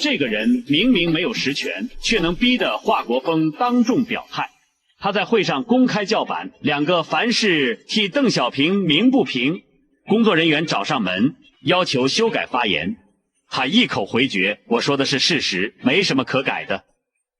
這個人明明沒有实权，卻能逼得华国锋当众表態。他在會上公開叫板2個凡是替鄧小平鳴不平，工作人員找上門，要求修改發言。他一口回絕，我說的是事實，沒什麼可改的。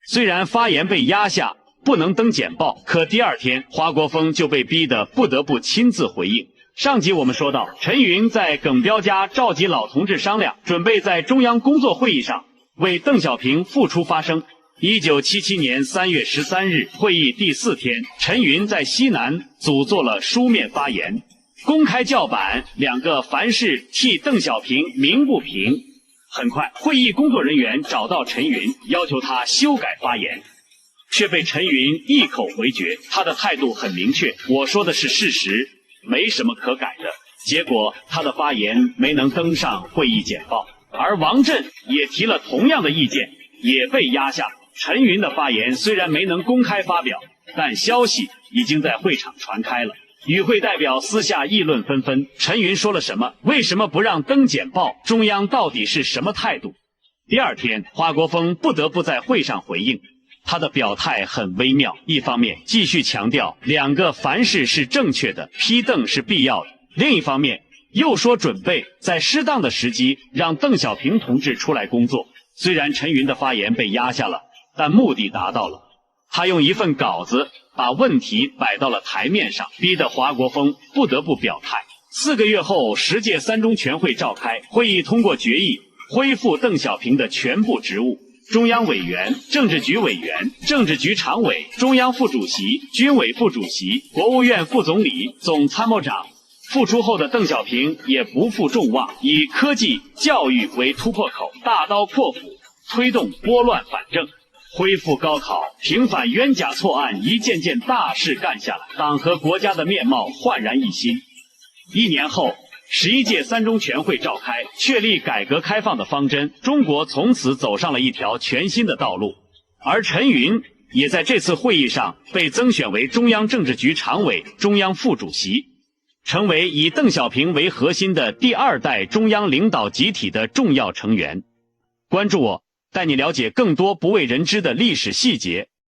雖然發言被壓下，不能登簡報，可第2天华國鋒就被逼得不得不親自回應。上集我們說到，陳雲在耿彪家召集老同志商量，準備在中央工作會議上為鄧小平復出發聲。1977年3月13日會議第4天，陳雲在西南組作了書面發言，公開叫板2個凡是替鄧小平鳴不平。很快，會議工作人員找到陳雲，要求他修改發言，卻被陳雲一口回絕。他的態度很明確，我說的是事實，沒什麼可改的。結果他的發言沒能登上會議簡報，而王震也提了同樣的意見，也被壓下。陳雲的發言雖然沒能公開發表，但消息已經在會場傳開了。與會代表私下議論紛紛，陳雲說了什麼？為什麼不讓登簡報？中央到底是什麼態度？第2天，华國鋒不得不在會上回應。他的表態很微妙，一方面繼續強調2個凡是是正確的，批鄧是必要的；另一方面又說準備在適當的時機讓鄧小平同志出來工作。雖然陳雲的發言被壓下了，但目的達到了。他用一份稿子把問題擺到了台面上，逼得华國鋒不得不表態。4個月後，10屆3中全會召開，會議通過決議，恢復鄧小平的全部職務：中央委員、政治局委員、政治局常委、中央副主席、軍委副主席、國務院副總理、總參謀長。復出後的鄧小平也不負眾望，以科技、教育為突破口，大刀闊斧推動撥亂反正。恢復高考，平反冤假錯案，一件件大事幹下來，黨和國家的面貌煥然一新。1年後，11屆3中全會召開，確立改革開放的方針，中國從此走上了一條全新的道路。而陳雲也在這次會議上被增選為中央政治局常委、中央副主席，成為以鄧小平為核心的第2代中央領導集體的重要成員。關注我，帶你了解更多不為人知的歷史細節。